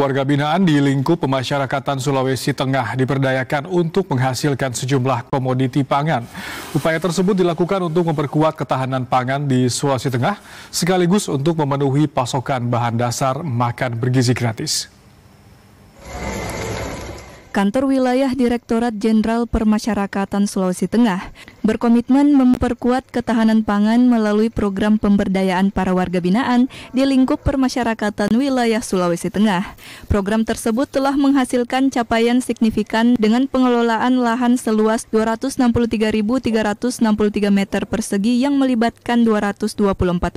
Warga binaan di lingkup pemasyarakatan Sulawesi Tengah diperdayakan untuk menghasilkan sejumlah komoditi pangan. Upaya tersebut dilakukan untuk memperkuat ketahanan pangan di Sulawesi Tengah, sekaligus untuk memenuhi pasokan bahan dasar makan bergizi gratis. Kantor Wilayah Direktorat Jenderal Permasyarakatan Sulawesi Tengah berkomitmen memperkuat ketahanan pangan melalui program pemberdayaan para warga binaan di lingkup permasyarakatan wilayah Sulawesi Tengah. Program tersebut telah menghasilkan capaian signifikan dengan pengelolaan lahan seluas 263.363 meter persegi yang melibatkan 224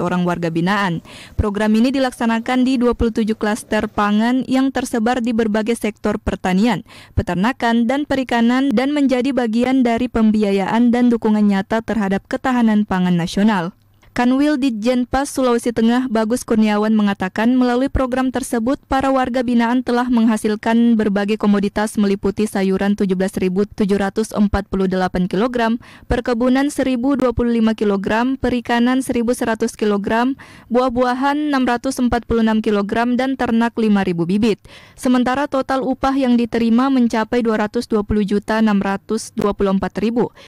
orang warga binaan. Program ini dilaksanakan di 27 klaster pangan yang tersebar di berbagai sektor pertanian, peternakan, dan perikanan, dan menjadi bagian dari pembiayaan dan dukungan nyata terhadap ketahanan pangan nasional. Kanwil Ditjenpas Sulawesi Tengah Bagus Kurniawan mengatakan melalui program tersebut para warga binaan telah menghasilkan berbagai komoditas meliputi sayuran 17.748 kg, perkebunan 1.025 kg, perikanan 1.100 kg, buah-buahan 646 kg, dan ternak 5.000 bibit. Sementara total upah yang diterima mencapai 220.624.000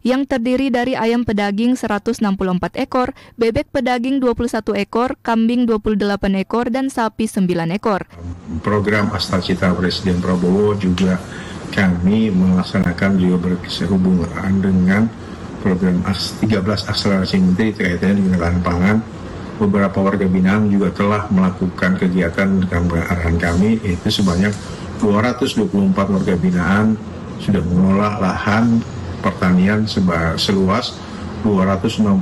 yang terdiri dari ayam pedaging 164 ekor, bebek pedaging 21 ekor, kambing 28 ekor, dan sapi 9 ekor. Program Astacita Presiden Prabowo juga kami melaksanakan juga berhubungan dengan program 13 akselerasi menteri terkaitannya dengan bahan pangan. Beberapa warga binaan juga telah melakukan kegiatan dengan arahan kami, yaitu sebanyak 224 warga binaan sudah mengelola lahan pertanian seluas 363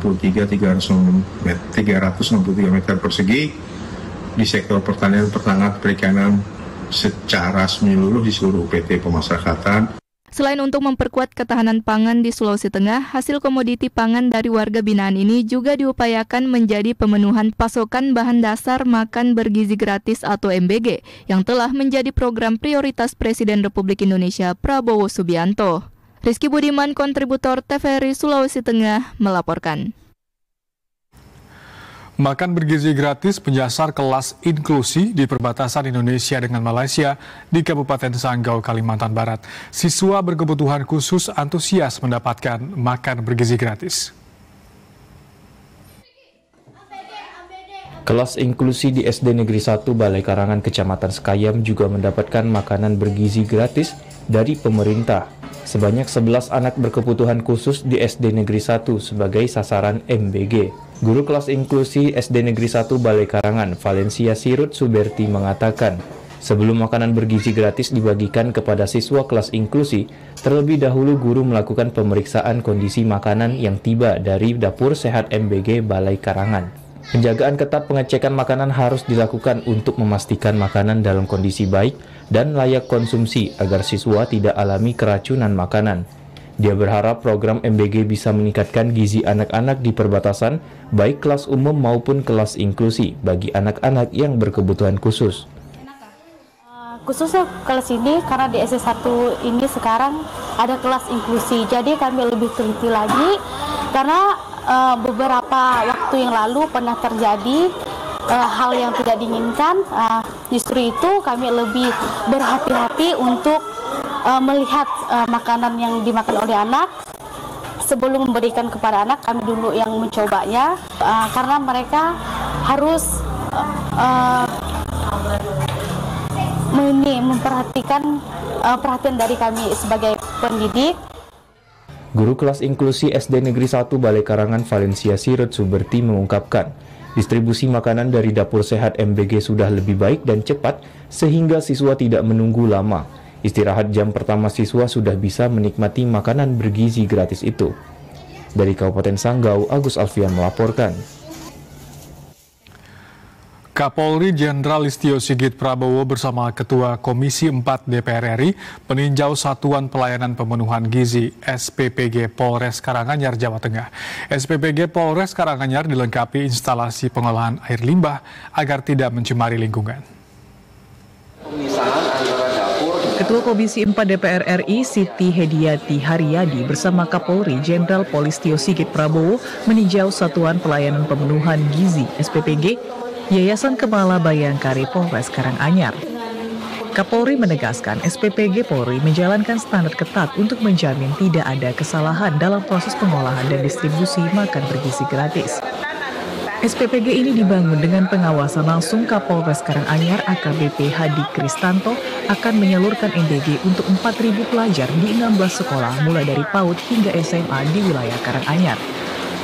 meter persegi di sektor pertanian, peternakan, perikanan secara menyeluruh di seluruh UPT pemasyarakatan. Selain untuk memperkuat ketahanan pangan di Sulawesi Tengah, hasil komoditi pangan dari warga binaan ini juga diupayakan menjadi pemenuhan pasokan bahan dasar makan bergizi gratis atau MBG yang telah menjadi program prioritas Presiden Republik Indonesia Prabowo Subianto. Rizky Budiman, kontributor TVRI Sulawesi Tengah, melaporkan. Makan bergizi gratis menyasar kelas inklusi di perbatasan Indonesia dengan Malaysia di Kabupaten Sanggau, Kalimantan Barat. Siswa berkebutuhan khusus antusias mendapatkan makan bergizi gratis. Kelas inklusi di SD Negeri 1 Balai Karangan Kecamatan Sekayam juga mendapatkan makanan bergizi gratis dari pemerintah. Sebanyak 11 anak berkebutuhan khusus di SD Negeri 1 sebagai sasaran MBG. Guru kelas inklusi SD Negeri 1 Balai Karangan, Valencia Sirut Suberti mengatakan, sebelum makanan bergizi gratis dibagikan kepada siswa kelas inklusi, terlebih dahulu guru melakukan pemeriksaan kondisi makanan yang tiba dari Dapur Sehat MBG Balai Karangan. Penjagaan ketat pengecekan makanan harus dilakukan untuk memastikan makanan dalam kondisi baik dan layak konsumsi agar siswa tidak alami keracunan makanan. Dia berharap program MBG bisa meningkatkan gizi anak-anak di perbatasan, baik kelas umum maupun kelas inklusi bagi anak-anak yang berkebutuhan khusus. Khususnya kelas ini karena di SD1 ini sekarang ada kelas inklusi, jadi kami lebih teliti lagi karena beberapa waktu yang lalu pernah terjadi hal yang tidak diinginkan. Justru itu kami lebih berhati-hati untuk melihat makanan yang dimakan oleh anak. Sebelum memberikan kepada anak, kami dulu yang mencobanya karena mereka harus memperhatikan perhatian dari kami sebagai pendidik. Guru kelas inklusi SD Negeri 1 Balai Karangan Valencia Sirut Suberti mengungkapkan, distribusi makanan dari Dapur Sehat MBG sudah lebih baik dan cepat sehingga siswa tidak menunggu lama. Istirahat jam pertama siswa sudah bisa menikmati makanan bergizi gratis itu. Dari Kabupaten Sanggau, Agus Alfian melaporkan. Kapolri Jenderal Listio Sigit Prabowo bersama Ketua Komisi 4 DPR RI meninjau Satuan Pelayanan Pemenuhan Gizi SPPG Polres Karanganyar, Jawa Tengah. SPPG Polres Karanganyar dilengkapi instalasi pengolahan air limbah agar tidak mencemari lingkungan. Ketua Komisi 4 DPR RI Siti Hediati Haryadi bersama Kapolri Jenderal Polistio Sigit Prabowo meninjau Satuan Pelayanan Pemenuhan Gizi SPPG Yayasan Kepala Bayangkari Polres Karanganyar. Kapolri menegaskan SPPG Polri menjalankan standar ketat untuk menjamin tidak ada kesalahan dalam proses pengolahan dan distribusi makan bergizi gratis. SPPG ini dibangun dengan pengawasan langsung Kapolres Karanganyar AKBP Hadi Kristanto akan menyalurkan NDG untuk 4.000 pelajar di 16 sekolah mulai dari PAUD hingga SMA di wilayah Karanganyar.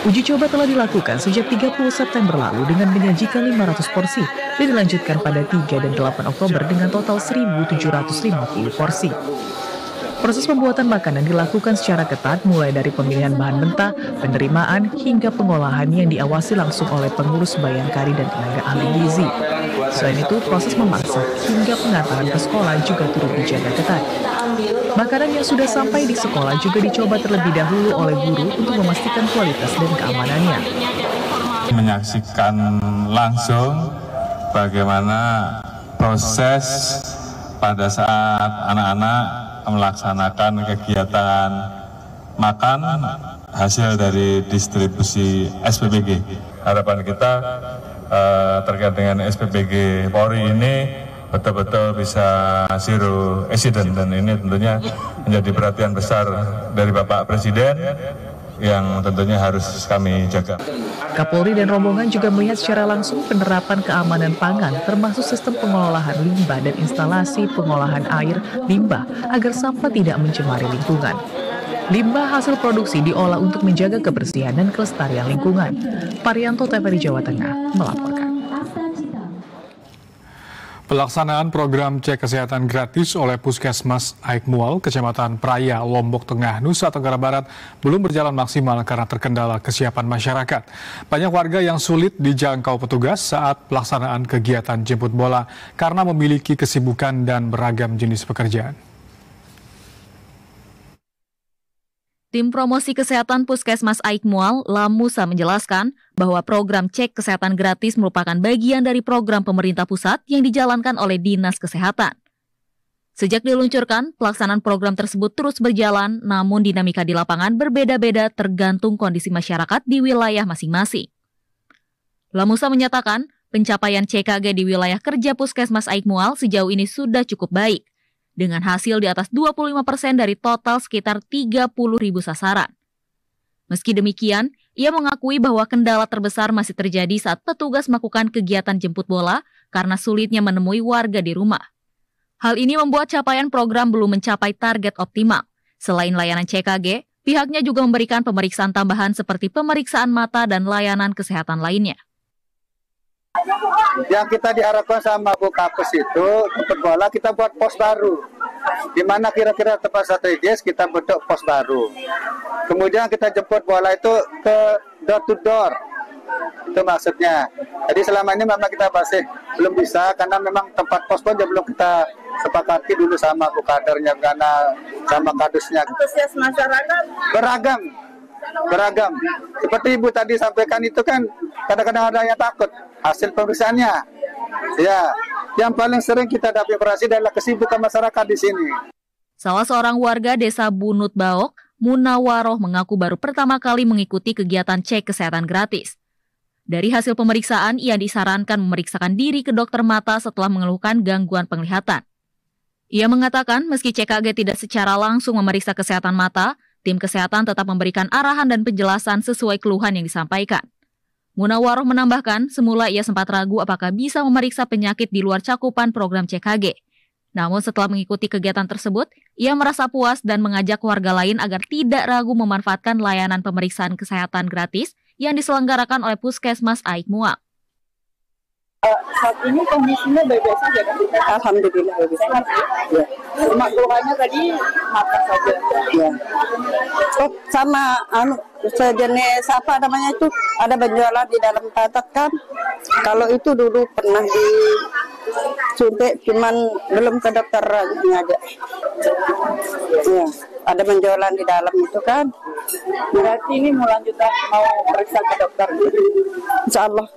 Uji coba telah dilakukan sejak 30 September lalu dengan menyajikan 500 porsi dan dilanjutkan pada 3 dan 8 Oktober dengan total 1.750 porsi. Proses pembuatan makanan dilakukan secara ketat mulai dari pemilihan bahan mentah, penerimaan, hingga pengolahan yang diawasi langsung oleh pengurus Bayangkari dan tenaga ahli gizi. Selain itu, proses memasak hingga pengantaran ke sekolah juga turut dijaga ketat. Makanan yang sudah sampai di sekolah juga dicoba terlebih dahulu oleh guru untuk memastikan kualitas dan keamanannya. Menyaksikan langsung bagaimana proses pada saat anak-anak melaksanakan kegiatan makan hasil dari distribusi SPPG. Harapan kita terkait dengan SPPG Polri ini betul-betul bisa zero accident, dan ini tentunya menjadi perhatian besar dari Bapak Presiden yang tentunya harus kami jaga. Kapolri dan rombongan juga melihat secara langsung penerapan keamanan pangan termasuk sistem pengolahan limbah dan instalasi pengolahan air limbah agar sampah tidak mencemari lingkungan. Limbah hasil produksi diolah untuk menjaga kebersihan dan kelestarian lingkungan. Parianto, TVRI Jawa Tengah melaporkan. Pelaksanaan program cek kesehatan gratis oleh Puskesmas Aikmual, Kecamatan Praya, Lombok Tengah, Nusa Tenggara Barat belum berjalan maksimal karena terkendala kesiapan masyarakat. Banyak warga yang sulit dijangkau petugas saat pelaksanaan kegiatan jemput bola karena memiliki kesibukan dan beragam jenis pekerjaan. Tim Promosi Kesehatan Puskesmas Aikmual, Lamusa, menjelaskan bahwa program cek kesehatan gratis merupakan bagian dari program pemerintah pusat yang dijalankan oleh Dinas Kesehatan. Sejak diluncurkan, pelaksanaan program tersebut terus berjalan, namun dinamika di lapangan berbeda-beda tergantung kondisi masyarakat di wilayah masing-masing. Lamusa menyatakan, pencapaian CKG di wilayah kerja Puskesmas Aikmual sejauh ini sudah cukup baik, dengan hasil di atas 25% dari total sekitar 30.000 sasaran. Meski demikian, ia mengakui bahwa kendala terbesar masih terjadi saat petugas melakukan kegiatan jemput bola karena sulitnya menemui warga di rumah. Hal ini membuat capaian program belum mencapai target optimal. Selain layanan CKG, pihaknya juga memberikan pemeriksaan tambahan seperti pemeriksaan mata dan layanan kesehatan lainnya. Yang kita diharapkan sama Bu Kapes itu, jemput bola kita buat pos baru. Di mana kira-kira tempat strategis kita bentuk pos baru. Kemudian kita jemput bola itu ke door to door. Itu maksudnya. Jadi selama ini memang kita masih belum bisa karena memang tempat pos pun belum kita sepakati dulu sama Bu Kadernya karena sama kadusnya. Antusias masyarakat beragam. Seperti Ibu tadi sampaikan itu kan kadang-kadang ada yang takut hasil pemeriksaannya. Ya, yang paling sering kita dapat informasi adalah kesibukan masyarakat di sini. Salah seorang warga desa Bunut Baok, Munawaroh, mengaku baru pertama kali mengikuti kegiatan cek kesehatan gratis. Dari hasil pemeriksaan, ia disarankan memeriksakan diri ke dokter mata setelah mengeluhkan gangguan penglihatan. Ia mengatakan meski CKG tidak secara langsung memeriksa kesehatan mata, tim kesehatan tetap memberikan arahan dan penjelasan sesuai keluhan yang disampaikan. Munawaroh menambahkan, semula ia sempat ragu apakah bisa memeriksa penyakit di luar cakupan program CKG. Namun setelah mengikuti kegiatan tersebut, ia merasa puas dan mengajak warga lain agar tidak ragu memanfaatkan layanan pemeriksaan kesehatan gratis yang diselenggarakan oleh Puskesmas Aikmual. Saat ini kondisinya baik-baik saja kan? Alhamdulillah baik saja. Ya. Cuma keluhannya tadi mata saja. Ya. Oh, sama sejenis apa namanya itu ada benjolan di dalam tatak kan? Kalau itu dulu pernah disuntik, cuman belum ke dokter aja. Ya, ada benjolan di dalam itu kan. Berarti ini mau lanjutan mau periksa ke dokter? Insya Allah.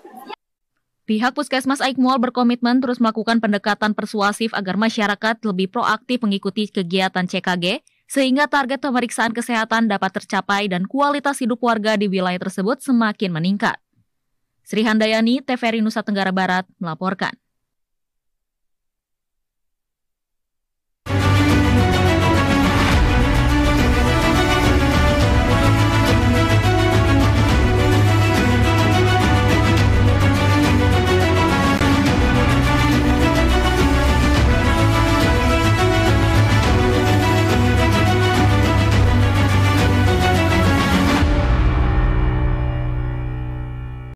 Pihak Puskesmas Aikmual berkomitmen terus melakukan pendekatan persuasif agar masyarakat lebih proaktif mengikuti kegiatan CKG, sehingga target pemeriksaan kesehatan dapat tercapai dan kualitas hidup warga di wilayah tersebut semakin meningkat. Sri Handayani, TVRI Nusa Tenggara Barat, melaporkan.